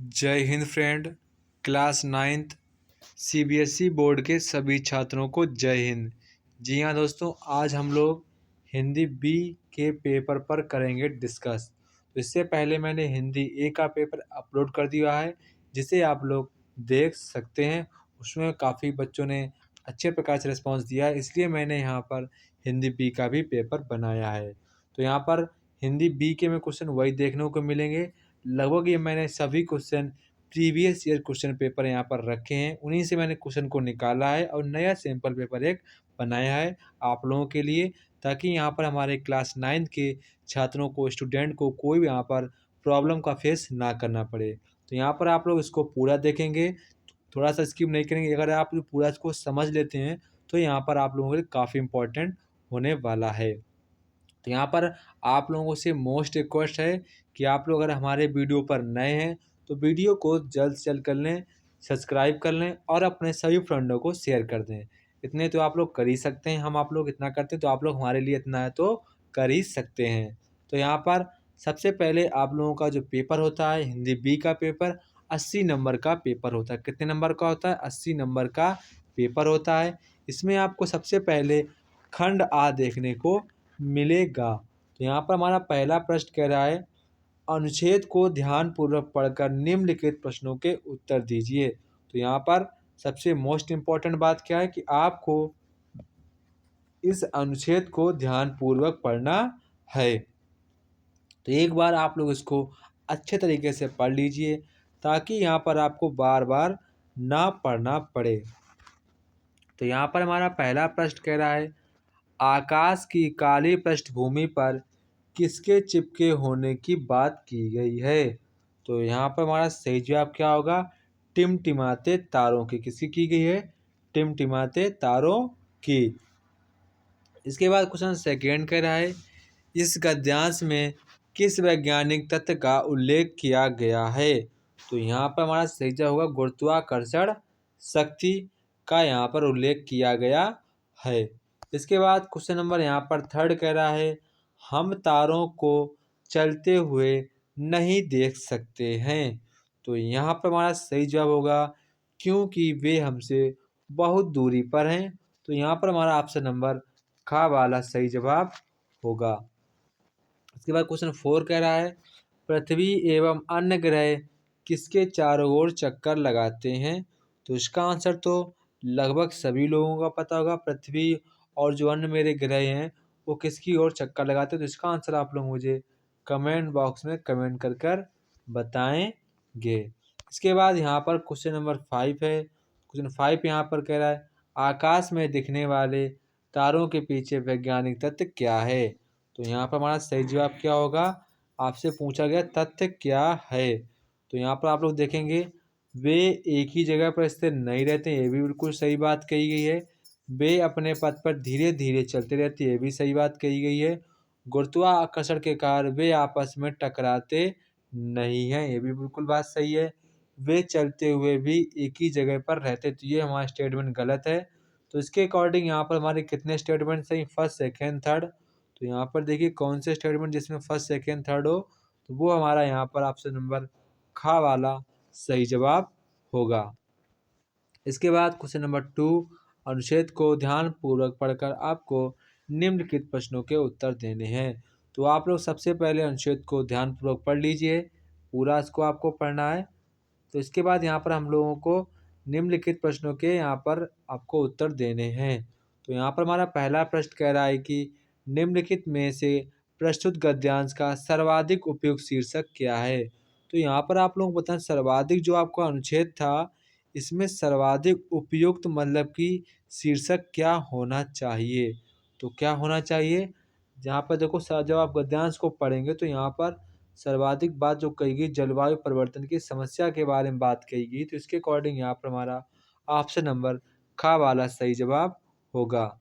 जय Hind friend. Class ninth CBSE board के सभी छात्रों को जय हिंद। जी हाँ दोस्तों, आज हम लोग हिंदी बी के पेपर पर करेंगे डिस्कस। तो इससे पहले मैंने हिंदी ए का पेपर अपलोड कर दिया है, जिसे आप लोग देख सकते हैं। उसमें काफ़ी बच्चों ने अच्छे प्रकार से रिस्पांस दिया है, इसलिए मैंने यहाँ पर हिंदी बी का भी पेपर बनाया है। तो यहाँ पर हिंदी बी के में क्वेश्चन वही देखने को मिलेंगे। लगभग ये मैंने सभी question previous year question paper यहाँ पर रखे हैं, उन्हीं से मैंने क्वेश्चन को निकाला है और नया सैम्पल पेपर एक बनाया है आप लोगों के लिए, ताकि यहाँ पर हमारे क्लास 9th के छात्रों को, स्टूडेंट को कोई भी यहाँ पर प्रॉब्लम का फेस ना करना पड़े। तो यहाँ पर आप लोग इसको पूरा देखेंगे, थोड़ा सा स्किप नहीं करेंगे। अगर आप पूरा इसको समझ लेते हैं तो यहाँ पर आप लोगों के लिए काफ़ी इम्पोर्टेंट होने वाला है। तो यहाँ पर आप लोगों से मोस्ट रिक्वेस्ट है कि आप लोग अगर हमारे वीडियो पर नए हैं तो वीडियो को जल्द से जल्द कर लें, सब्सक्राइब कर लें और अपने सभी फ्रेंडों को शेयर कर दें। इतने तो आप लोग कर ही सकते हैं, हम आप लोग इतना करते हैं तो आप लोग हमारे लिए इतना है तो कर ही सकते हैं। तो यहाँ पर सबसे पहले आप लोगों का जो पेपर होता है हिंदी बी का पेपर 80 नंबर का पेपर होता है। कितने नंबर का होता है? 80 नंबर का पेपर होता है। इसमें आपको सबसे पहले खंड आ देखने को मिलेगा। तो यहाँ पर हमारा पहला प्रश्न कह रहा है, अनुच्छेद को ध्यानपूर्वक पढ़कर निम्नलिखित प्रश्नों के उत्तर दीजिए। तो यहाँ पर सबसे मोस्ट इम्पॉर्टेंट बात क्या है कि आपको इस अनुच्छेद को ध्यानपूर्वक पढ़ना है। तो एक बार आप लोग इसको अच्छे तरीके से पढ़ लीजिए, ताकि यहाँ पर आपको बार बार ना पढ़ना पड़े। तो यहाँ पर हमारा पहला प्रश्न कह रहा है, आकाश की काली पृष्ठभूमि पर किसके चिपके होने की बात की गई है? तो यहाँ पर हमारा सही जवाब क्या होगा? टिमटिमाते तारों की। किसकी की गई है? टिमटिमाते तारों की। इसके बाद क्वेश्चन सेकेंड कह रहा है, इस गद्यांश में किस वैज्ञानिक तथ्य का उल्लेख किया गया है? तो यहाँ पर हमारा सही जवाब होगा गुरुत्वाकर्षण शक्ति का यहाँ पर उल्लेख किया गया है। इसके बाद क्वेश्चन नंबर यहाँ पर थर्ड कह रहा है, हम तारों को चलते हुए नहीं देख सकते हैं। तो यहाँ पर हमारा सही जवाब होगा क्योंकि वे हमसे बहुत दूरी पर हैं। तो यहाँ पर हमारा ऑप्शन नंबर खा वाला सही जवाब होगा। इसके बाद क्वेश्चन 4 कह रहा है, पृथ्वी एवं अन्य ग्रह किसके चारों ओर चक्कर लगाते हैं? तो इसका आंसर तो लगभग सभी लोगों का पता होगा। पृथ्वी और जो अन्य मेरे ग्रह हैं वो किसकी ओर चक्कर लगाते हैं? तो इसका आंसर आप लोग मुझे कमेंट बॉक्स में कमेंट कर कर बताएंगे। इसके बाद यहाँ पर क्वेश्चन नंबर 5 है। क्वेश्चन 5 यहाँ पर कह रहा है, आकाश में दिखने वाले तारों के पीछे वैज्ञानिक तथ्य क्या है? तो यहाँ पर हमारा सही जवाब क्या होगा? आपसे पूछा गया तथ्य क्या है। तो यहाँ पर आप लोग देखेंगे वे एक ही जगह पर स्थिर नहीं रहते, ये भी बिल्कुल सही बात कही गई है। वे अपने पथ पर धीरे धीरे चलते रहते, ये भी सही बात कही गई है। गुरुत्वाकर्षण के कारण वे आपस में टकराते नहीं हैं, ये भी बिल्कुल बात सही है। वे चलते हुए भी एक ही जगह पर रहते, तो ये हमारा स्टेटमेंट गलत है। तो इसके अकॉर्डिंग यहाँ पर हमारे कितने स्टेटमेंट सही? First, second, third. तो यहाँ पर देखिए कौन से स्टेटमेंट जिसमें फर्स्ट, सेकेंड, थर्ड हो, तो वो हमारा यहाँ पर ऑप्शन नंबर खा वाला सही जवाब होगा। इसके बाद क्वेश्चन नंबर 2, अनुच्छेद को ध्यानपूर्वक पढ़कर आपको निम्नलिखित प्रश्नों के उत्तर देने हैं। तो आप लोग सबसे पहले अनुच्छेद को ध्यानपूर्वक पढ़ लीजिए, पूरा इसको आपको पढ़ना है। तो इसके बाद यहाँ पर हम लोगों को निम्नलिखित प्रश्नों के यहाँ पर आपको उत्तर देने हैं। तो यहाँ पर हमारा पहला प्रश्न कह रहा है कि निम्नलिखित में से प्रस्तुत गद्यांश का सर्वाधिक उपयुक्त शीर्षक क्या है? तो यहाँ पर आप लोग बताएं, सर्वाधिक जो आपका अनुच्छेद था इसमें सर्वाधिक उपयुक्त मतलब कि शीर्षक क्या होना चाहिए? तो क्या होना चाहिए? जहाँ पर देखो जब आप गद्यांश को पढ़ेंगे तो यहाँ पर सर्वाधिक बात जो कही गई जलवायु परिवर्तन की समस्या के बारे में बात कही गई, तो इसके अकॉर्डिंग यहाँ पर हमारा ऑप्शन नंबर खा वाला सही जवाब होगा।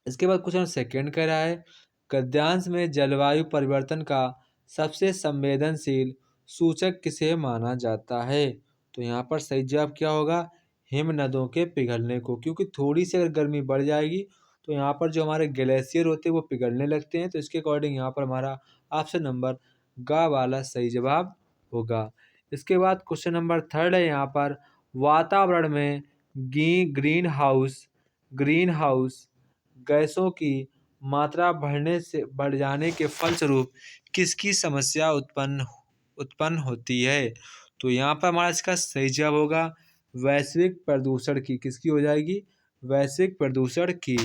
इसके बाद क्वेश्चन सेकेंड कह रहा है, गद्यांश में जलवायु परिवर्तन का सबसे संवेदनशील सूचक किसे माना जाता है? तो यहाँ पर सही जवाब क्या होगा? हिम नदों के पिघलने को, क्योंकि थोड़ी सी अगर गर्मी बढ़ जाएगी तो यहाँ पर जो हमारे ग्लेशियर होते हैं वो पिघलने लगते हैं। तो इसके अकॉर्डिंग यहाँ पर हमारा ऑप्शन नंबर गा वाला सही जवाब होगा। इसके बाद क्वेश्चन नंबर 3 है यहाँ पर, वातावरण में ग्रीन हाउस गैसों की मात्रा बढ़ जाने के फलस्वरूप किसकी समस्या उत्पन्न होती है? तो यहाँ पर हमारा इसका सही जवाब होगा वैश्विक प्रदूषण की। किसकी हो जाएगी? वैश्विक प्रदूषण की।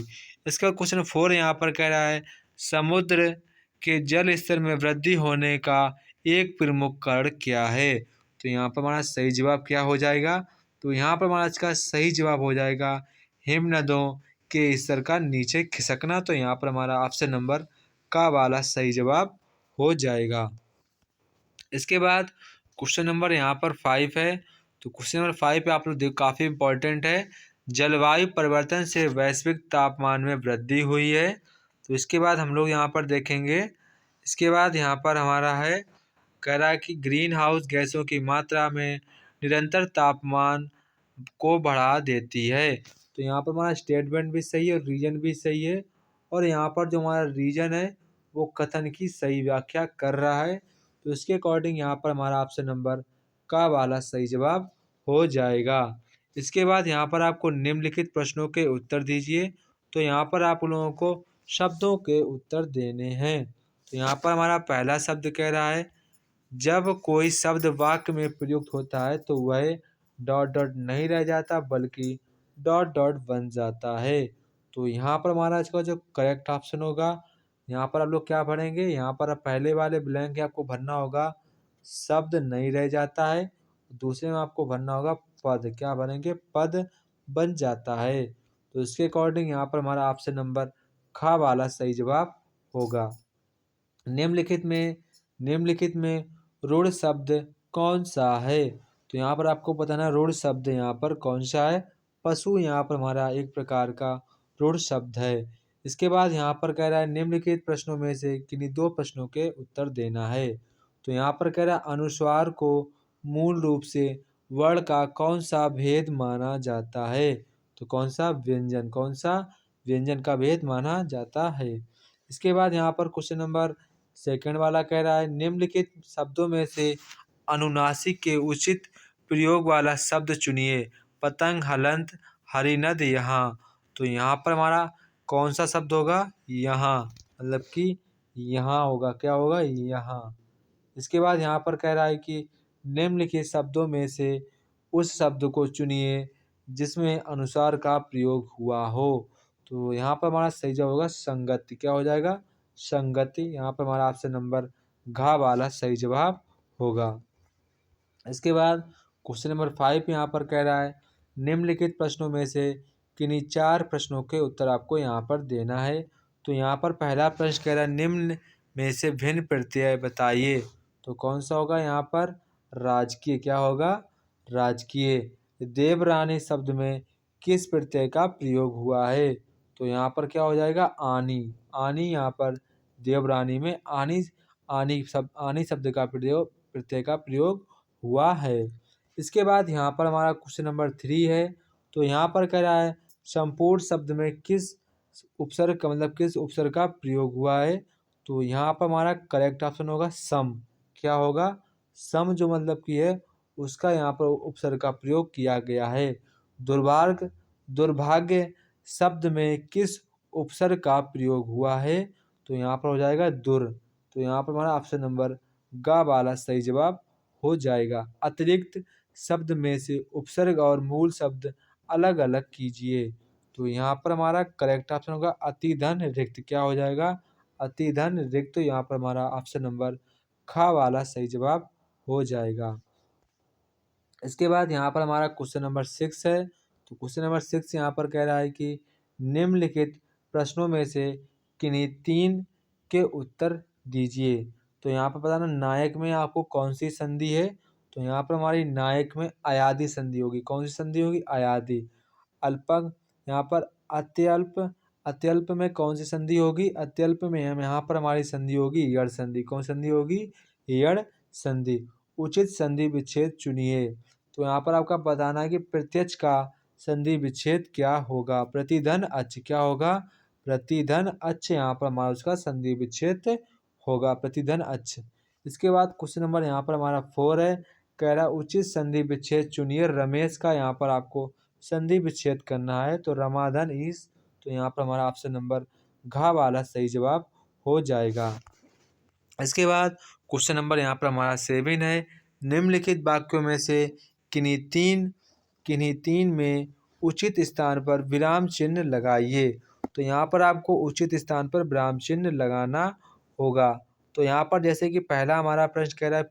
इसका क्वेश्चन 4 यहाँ पर कह रहा है, समुद्र के जल स्तर में वृद्धि होने का एक प्रमुख कारण क्या है? तो यहाँ पर हमारा सही जवाब क्या हो जाएगा? तो यहाँ पर हमारा इसका सही जवाब हो जाएगा हिमनदों के स्तर का नीचे खिसकना। तो यहाँ पर हमारा ऑप्शन नंबर का वाला सही जवाब हो जाएगा। इसके बाद क्वेश्चन नंबर यहाँ पर 5 है। तो क्वेश्चन नंबर 5 पे आप लोग देखो, काफ़ी इंपॉर्टेंट है। जलवायु परिवर्तन से वैश्विक तापमान में वृद्धि हुई है। तो इसके बाद हम लोग यहाँ पर देखेंगे। इसके बाद यहाँ पर हमारा है, कह रहा है कि ग्रीन हाउस गैसों की मात्रा में निरंतर तापमान को बढ़ा देती है। तो यहाँ पर हमारा स्टेटमेंट भी सही है और रीजन भी सही है। और यहाँ पर जो हमारा रीजन है वो कथन की सही व्याख्या कर रहा है। तो इसके अकॉर्डिंग यहाँ पर हमारा ऑप्शन नंबर का वाला सही जवाब हो जाएगा। इसके बाद यहाँ पर आपको निम्नलिखित प्रश्नों के उत्तर दीजिए। तो यहाँ पर आप लोगों को शब्दों के उत्तर देने हैं। तो यहाँ पर हमारा पहला शब्द कह रहा है, जब कोई शब्द वाक्य में प्रयुक्त होता है तो वह डॉट डॉट नहीं रह जाता बल्कि डॉट डॉट बन जाता है। तो यहाँ पर हमारा इसका जो करेक्ट ऑप्शन होगा, यहाँ पर आप लोग क्या भरेंगे? यहाँ पर आप पहले वाले ब्लैंक आपको भरना होगा शब्द नहीं रह जाता है। दूसरे में आपको भरना होगा पद। क्या भरेंगे? पद बन जाता है। तो इसके अकॉर्डिंग यहाँ पर हमारा ऑप्शन नंबर खा वाला सही जवाब होगा। निम्नलिखित में रूढ़ शब्द कौन सा है? तो यहाँ पर आपको बताना रूढ़ शब्द यहाँ पर कौन सा है। पशु यहाँ पर हमारा एक प्रकार का रूढ़ शब्द है। इसके बाद यहाँ पर कह रहा है, निम्नलिखित प्रश्नों में से किन्हीं दो प्रश्नों के उत्तर देना है। तो यहाँ पर कह रहा है, अनुस्वार को मूल रूप से वर्ण का कौन सा भेद माना जाता है? तो कौन सा व्यंजन का भेद माना जाता है। इसके बाद यहाँ पर क्वेश्चन नंबर सेकंड वाला कह रहा है, निम्नलिखित शब्दों में से अनुनासिक के उचित प्रयोग वाला शब्द चुनिए। पतंग, हलंत, हरिनद, यहाँ। तो यहाँ पर हमारा कौन सा शब्द होगा? यहाँ, मतलब कि यहाँ होगा। क्या होगा? यहाँ। इसके बाद यहाँ पर कह रहा है कि निम्नलिखित शब्दों में से उस शब्द को चुनिए जिसमें अनुसार का प्रयोग हुआ हो। तो यहाँ पर हमारा सही जवाब होगा संगति। क्या हो जाएगा? संगति। यहाँ पर हमारा ऑप्शन नंबर घ वाला सही जवाब होगा। इसके बाद क्वेश्चन नंबर 5 यहाँ पर कह रहा है, निम्नलिखित प्रश्नों में से किन्हीं 4 प्रश्नों के उत्तर आपको यहाँ पर देना है। तो यहाँ पर पहला प्रश्न कह रहा है, निम्न में से भिन्न प्रत्यय बताइए। तो कौन सा होगा यहाँ पर? राजकीय। क्या होगा? राजकीय। देवरानी शब्द में किस प्रत्यय का प्रयोग हुआ है? तो यहाँ पर क्या हो जाएगा? आनी। आनी यहाँ पर देवरानी में आनी शब्द का प्रत्यय का प्रयोग हुआ है। इसके बाद यहाँ पर हमारा क्वेश्चन नंबर 3 है। तो यहाँ पर कह रहा है, संपूर्ण शब्द में किस उपसर्ग का प्रयोग हुआ है? तो यहाँ पर हमारा करेक्ट ऑप्शन होगा सम। क्या होगा? सम जो मतलब की है उसका यहाँ पर उपसर्ग का प्रयोग किया गया है। दुर्भाग्य शब्द में किस उपसर्ग का प्रयोग हुआ है? तो यहाँ पर हो जाएगा दुर। तो यहाँ पर हमारा ऑप्शन नंबर ग वाला सही जवाब हो जाएगा। अतिरिक्त शब्द में से उपसर्ग और मूल शब्द अलग अलग कीजिए। तो यहाँ पर हमारा करेक्ट ऑप्शन होगा अति धन रिक्त। क्या हो जाएगा? अति धन रिक्त। तो यहाँ पर हमारा ऑप्शन नंबर ख वाला सही जवाब हो जाएगा। इसके बाद यहाँ पर हमारा क्वेश्चन नंबर 6 है। तो क्वेश्चन नंबर 6 यहाँ पर कह रहा है कि निम्नलिखित प्रश्नों में से किन्हीं 3 के उत्तर दीजिए। तो यहाँ पर बताना नायक में आपको कौन सी संधि है? तो यहाँ पर हमारी नायक में अयादि संधि होगी। कौन सी संधि होगी? अयादि। अल्पक यहाँ पर अत्यल्प में कौन सी संधि होगी? अत्यल्प में यहाँ पर हमारी संधि होगी यड़ संधि। कौन संधि होगी? यड़ संधि। उचित संधि विच्छेद चुनिए। तो यहाँ पर आपका बताना है कि प्रत्यक्ष का संधि विच्छेद क्या होगा? प्रतिधन अच्। क्या होगा? प्रतिधन अच्। यहाँ पर हमारा उसका संधि विच्छेद होगा प्रतिधन अच्। इसके बाद क्वेश्चन नंबर यहाँ पर हमारा 4 है। कह रहा उचित संधि विच्छेद चुनिए। रमेश का यहाँ पर आपको संधि विच्छेद करना है, तो रमाधन इस, तो यहाँ पर हमारा ऑप्शन नंबर घ वाला सही जवाब हो जाएगा। इसके बाद क्वेश्चन नंबर यहाँ पर हमारा 7 है। निम्नलिखित वाक्यों में से किन्हीं तीन में उचित स्थान पर विराम चिन्ह लगाइए। तो यहाँ पर आपको उचित स्थान पर विराम चिन्ह लगाना होगा। तो यहाँ पर जैसे कि पहला हमारा प्रश्न कह रहा है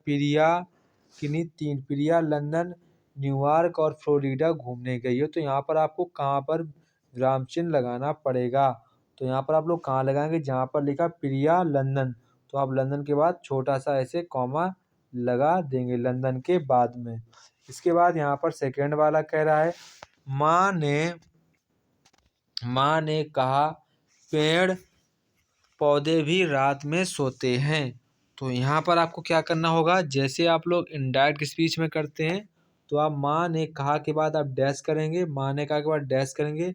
प्रिया लंदन, न्यूयॉर्क और फ्लोरिडा घूमने गई हो। तो यहाँ पर आपको कहाँ पर विराम चिन्ह लगाना पड़ेगा। तो यहाँ पर आप लोग कहाँ लगाएंगे, जहाँ पर लिखा प्रिया लंदन, तो आप लंदन के बाद छोटा सा ऐसे कॉमा लगा देंगे लंदन के बाद में। इसके बाद यहाँ पर सेकेंड वाला कह रहा है माँ ने कहा पेड़ पौधे भी रात में सोते हैं। तो यहाँ पर आपको क्या करना होगा, जैसे आप लोग इनडायरेक्ट स्पीच में करते हैं, तो आप माँ ने कहा के बाद आप डैश करेंगे, माँ ने कहा के बाद डैश करेंगे,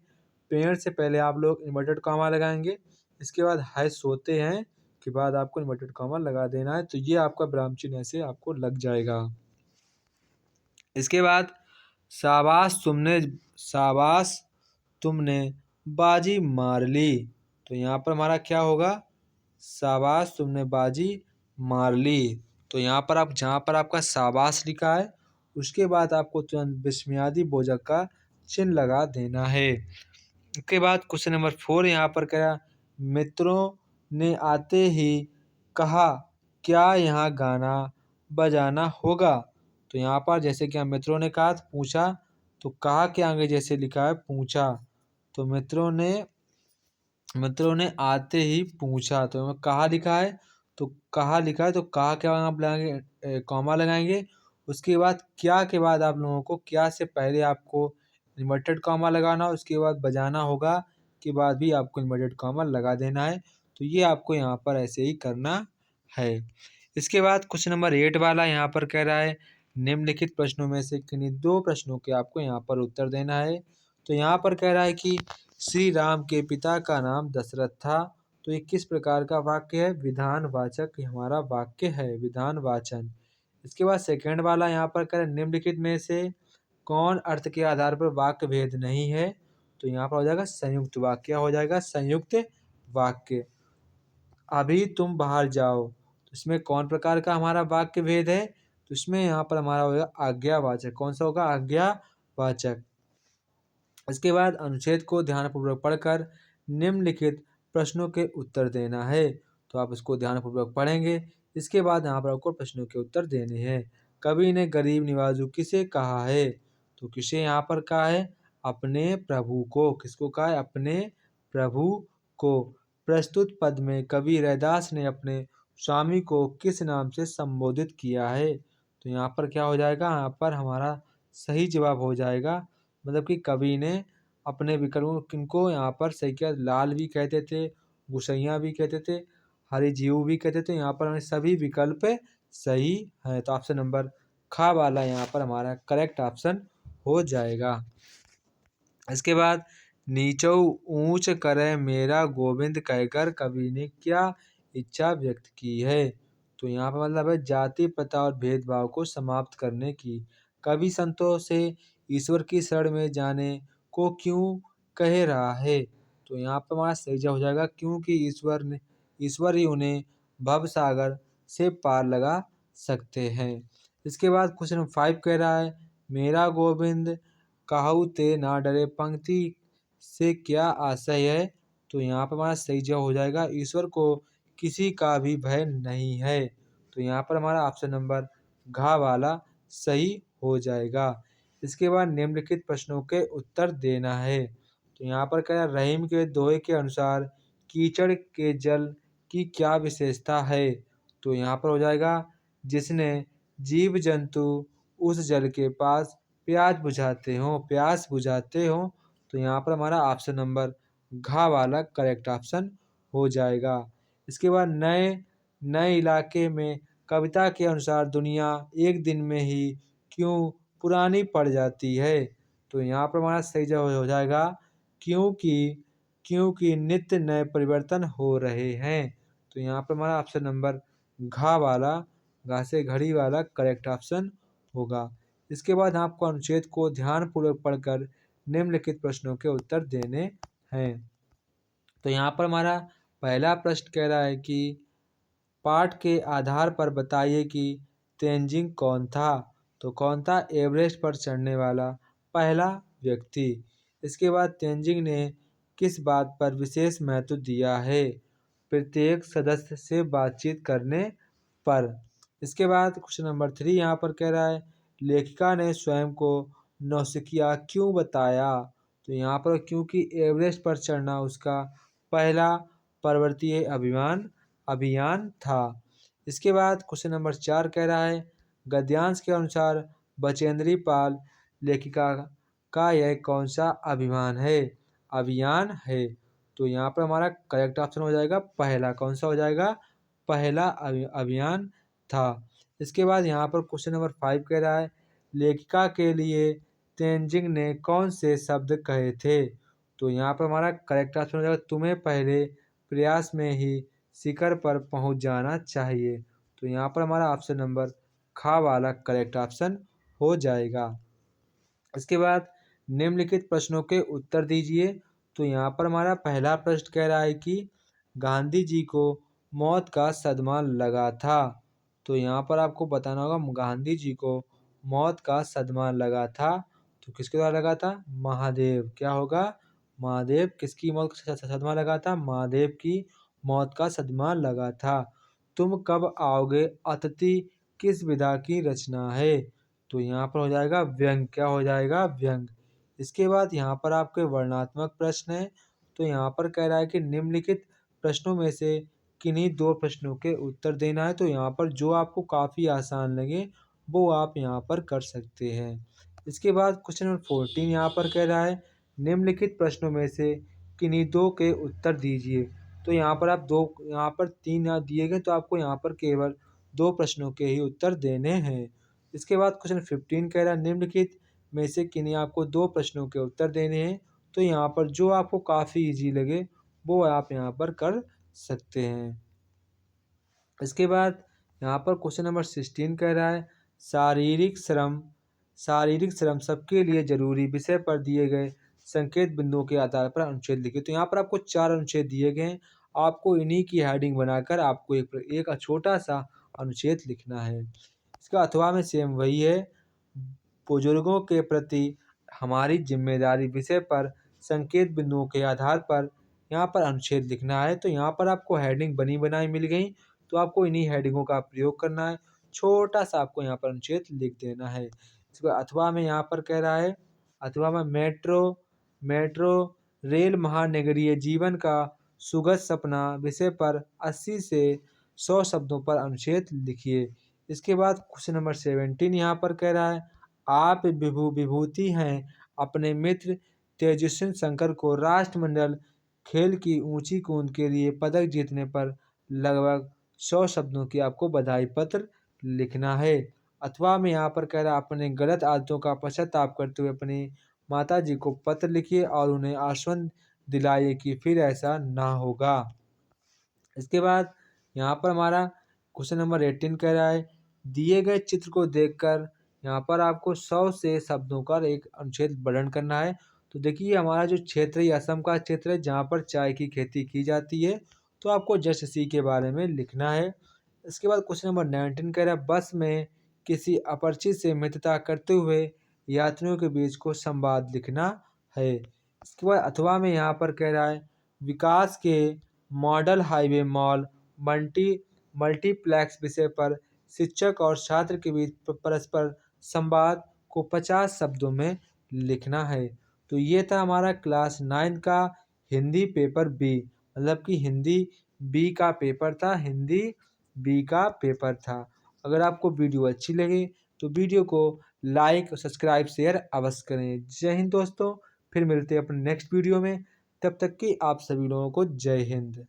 पेड़ से पहले आप लोग इन्वर्टेड कॉमा लगाएंगे, इसके बाद है सोते हैं के बाद आपको इन्वर्टेड कॉमा लगा देना है। तो ये आपका विराम चिन्ह ऐसे आपको लग जाएगा। इसके बाद शाबाश तुमने बाजी मार ली। तो यहाँ पर हमारा क्या होगा, शाबाश तुमने बाजी मार ली। तो यहाँ पर आप जहाँ पर आपका शाबाश लिखा है उसके बाद आपको तुरंत विस्मयादी बोधक का चिन्ह लगा देना है। उसके बाद क्वेश्चन नंबर 4 यहाँ पर कहा मित्रों ने आते ही कहा क्या यहाँ गाना बजाना होगा। तो यहाँ पर जैसे कि हम मित्रों ने कहा पूछा, तो कहा के आगे जैसे लिखा है पूछा, तो मित्रों ने आते ही पूछा, तो कहा लिखा है, तो कहा लिखा है, तो कहा के बाद आप लगाएंगे कॉमा लगाएंगे। उसके बाद क्या के बाद आप लोगों को क्या से पहले आपको इन्वर्टेड कॉमा लगाना, उसके बाद बजाना होगा के बाद भी आपको इन्वर्टेड कॉमा लगा देना है। तो ये आपको यहाँ पर ऐसे ही करना है। इसके बाद क्वेश्चन नंबर 8 वाला यहाँ पर कह रहा है निम्नलिखित प्रश्नों में से किन्हीं 2 प्रश्नों के आपको यहाँ पर उत्तर देना है। तो यहाँ पर कह रहा है कि श्री राम के पिता का नाम दशरथ था। तो ये किस प्रकार का वाक्य है, विधानवाचक हमारा वाक्य है, विधानवाचन। इसके बाद सेकंड वाला यहाँ पर कह रहा है निम्नलिखित में से कौन अर्थ के आधार पर वाक्य भेद नहीं है। तो यहाँ पर हो जाएगा संयुक्त वाक्य, हो जाएगा संयुक्त वाक्य। अभी तुम बाहर जाओ, तो इसमें कौन प्रकार का हमारा वाक्य भेद है, तो इसमें यहाँ पर हमारा होगा आज्ञावाचक। कौन सा होगा, आज्ञावाचक। इसके बाद अनुच्छेद को ध्यानपूर्वक पढ़कर निम्नलिखित प्रश्नों के उत्तर देना है। तो आप इसको ध्यानपूर्वक पढ़ेंगे, इसके बाद यहाँ पर आपको प्रश्नों के उत्तर देने हैं। कवि ने गरीब निवाजू किसे कहा है, तो किसे यहाँ पर कहा है, अपने प्रभु को। किसको कहा है, अपने प्रभु को। प्रस्तुत पद में कवि रैदास ने अपने स्वामी को किस नाम से संबोधित किया है। तो यहाँ पर क्या हो जाएगा, यहाँ पर हमारा सही जवाब हो जाएगा, मतलब कि कवि ने अपने विकल्पों किनको यहाँ पर सही किया, लाल भी कहते थे, गुसैया भी कहते थे, हरि जीव भी कहते थे। यहाँ पर हमें सभी विकल्प सही है, तो ऑप्शन नंबर ख वाला यहाँ पर हमारा करेक्ट ऑप्शन हो जाएगा। इसके बाद नीचो ऊंच करे मेरा गोविंद कहकर कवि ने क्या इच्छा व्यक्त की है। तो यहाँ पर मतलब है जाति प्रथा और भेदभाव को समाप्त करने की। कवि संतों से ईश्वर की शरण में जाने को क्यों कह रहा है। तो यहाँ पर हमारा सही जवाब हो जाएगा क्योंकि ईश्वर ही उन्हें भव सागर से पार लगा सकते हैं। इसके बाद क्वेश्चन नंबर 5 कह रहा है मेरा गोविंद काहू ते ना डरे पंक्ति से क्या आशय है। तो यहाँ पर हमारा सही जवाब हो जाएगा ईश्वर को किसी का भी भय नहीं है। तो यहाँ पर हमारा ऑप्शन नंबर घ वाला सही हो जाएगा। इसके बाद निम्नलिखित प्रश्नों के उत्तर देना है। तो यहाँ पर कह रहीम के दोहे के अनुसार कीचड़ के जल की क्या विशेषता है। तो यहाँ पर हो जाएगा जिसने जीव जंतु उस जल के पास प्यास बुझाते हो। तो यहाँ पर हमारा ऑप्शन नंबर घ वाला करेक्ट ऑप्शन हो जाएगा। इसके बाद नए इलाके में कविता के अनुसार दुनिया एक दिन में ही क्यों पुरानी पड़ जाती है। तो यहाँ पर हमारा सही जवाब हो जाएगा क्योंकि नित्य नए परिवर्तन हो रहे हैं। तो यहाँ पर हमारा ऑप्शन नंबर घ से घड़ी वाला करेक्ट ऑप्शन होगा। इसके बाद आपको अनुच्छेद को ध्यानपूर्वक पढ़कर निम्नलिखित प्रश्नों के उत्तर देने हैं। तो यहाँ पर हमारा पहला प्रश्न कह रहा है कि पाठ के आधार पर बताइए कि तेंजिंग कौन था। तो कौन था? एवरेस्ट पर चढ़ने वाला पहला व्यक्ति। इसके बाद तेंजिंग ने किस बात पर विशेष महत्व दिया है? प्रत्येक सदस्य से बातचीत करने पर। इसके बाद क्वेश्चन नंबर 3 यहाँ पर कह रहा है लेखिका ने स्वयं को नौसिखिया क्यों बताया? तो यहाँ पर क्योंकि एवरेस्ट पर चढ़ना उसका पहला पर्वतीय अभियान था। इसके बाद क्वेश्चन नंबर 4 कह रहा है गद्यांश के अनुसार बचेंद्री पाल लेखिका का यह कौन सा अभियान है? तो यहाँ पर हमारा करेक्ट ऑप्शन हो जाएगा पहला। कौन सा हो जाएगा? पहला अभियान था। इसके बाद यहाँ पर क्वेश्चन नंबर 5 कह रहा है लेखिका के लिए तेंजिंग ने कौन से शब्द कहे थे? तो यहाँ पर हमारा करेक्ट ऑप्शन हो जाएगा तुम्हें पहले प्रयास में ही शिखर पर पहुंच जाना चाहिए। तो यहाँ पर हमारा ऑप्शन नंबर खा वाला करेक्ट ऑप्शन हो जाएगा। इसके बाद निम्नलिखित प्रश्नों के उत्तर दीजिए। तो यहाँ पर हमारा पहला प्रश्न कह रहा है कि गांधी जी को मौत का सदमा लगा था। तो यहाँ पर आपको बताना होगा गांधी जी को मौत का सदमा लगा था। तो किसके द्वारा लगा था? महादेव। क्या होगा? महादेव। किसकी मौत का सदमा लगा था? महादेव की मौत का सदमा लगा था। तुम कब आओगे अतिथि किस विधा की रचना है? तो यहाँ पर हो जाएगा व्यंग। क्या हो जाएगा? व्यंग। इसके बाद यहाँ पर आपके वर्णनात्मक प्रश्न है। तो यहाँ पर कह रहा है कि निम्नलिखित प्रश्नों में से किन्हीं 2 प्रश्नों के उत्तर देना है। तो यहाँ पर जो आपको काफ़ी आसान लगे वो आप यहाँ पर कर सकते हैं। इसके बाद क्वेश्चन नंबर 14 यहाँ पर कह रहा है निम्नलिखित प्रश्नों में से किन्हीं 2 के उत्तर दीजिए। तो यहाँ पर आप 3 यहाँ दिए गए तो आपको यहाँ पर केवल 2 प्रश्नों के ही उत्तर देने हैं। इसके बाद क्वेश्चन 15 कह रहा है निम्नलिखित में से किन्हीं आपको 2 प्रश्नों के उत्तर देने हैं। तो यहाँ पर जो आपको काफ़ी इजी लगे वो आप यहाँ पर कर सकते हैं। इसके बाद यहाँ पर क्वेश्चन नंबर 16 कह रहा है शारीरिक श्रम सबके लिए जरूरी विषय पर दिए गए संकेत बिंदुओं के आधार पर अनुच्छेद लिखिए। तो यहाँ पर आपको 4 अनुच्छेद दिए गए हैं। आपको इन्हीं की हेडिंग बनाकर आपको एक छोटा सा अनुच्छेद लिखना है। इसका अथवा में सेम वही है। बुजुर्गों के प्रति हमारी जिम्मेदारी विषय पर संकेत बिंदुओं के आधार पर यहाँ पर अनुच्छेद लिखना है। तो यहाँ पर आपको हेडिंग बनी बनाई मिल गई। तो आपको इन्हीं हेडिंगों का प्रयोग करना है। छोटा सा आपको यहाँ पर अनुच्छेद लिख देना है। इसके बाद अथवा में यहाँ पर कह रहा है अथवा में मेट्रो रेल महानगरीय जीवन का सुगत सपना विषय पर 80 से 100 शब्दों पर अनुच्छेद लिखिए। इसके बाद क्वेश्चन नंबर 17 यहाँ पर कह रहा है आप विभूति हैं अपने मित्र तेजस्वी शंकर को राष्ट्रमंडल खेल की ऊंची कूद के लिए पदक जीतने पर लगभग 100 शब्दों की आपको बधाई पत्र लिखना है। अथवा में यहाँ पर कह रहा है अपने गलत आदतों का पश्चाताप करते हुए अपनी माता जी को पत्र लिखिए और उन्हें आश्वस्त दिलाइए कि फिर ऐसा ना होगा। इसके बाद यहाँ पर हमारा क्वेश्चन नंबर 18 कह रहा है दिए गए चित्र को देखकर यहाँ पर आपको 100 से शब्दों का एक अनुच्छेद वर्णन करना है। तो देखिए हमारा जो क्षेत्र है असम का क्षेत्र है जहाँ पर चाय की खेती की जाती है। तो आपको जस्ट इसी के बारे में लिखना है। इसके बाद क्वेश्चन नंबर 19 कह रहा है बस में किसी अपरिचित से मित्रता करते हुए यात्रियों के बीच को संवाद लिखना है। इसके बाद अथवा में यहाँ पर कह रहा है विकास के मॉडल हाईवे मॉल मल्टीप्लेक्स विषय पर शिक्षक और छात्र के बीच परस्पर संवाद को 50 शब्दों में लिखना है। तो ये था हमारा क्लास 9 का हिंदी पेपर बी। मतलब कि हिंदी बी का पेपर था। अगर आपको वीडियो अच्छी लगे तो वीडियो को लाइक सब्सक्राइब शेयर अवश्य करें। जय हिंद दोस्तों। फिर मिलते हैं अपने नेक्स्ट वीडियो में। तब तक कि आप सभी लोगों को जय हिंद।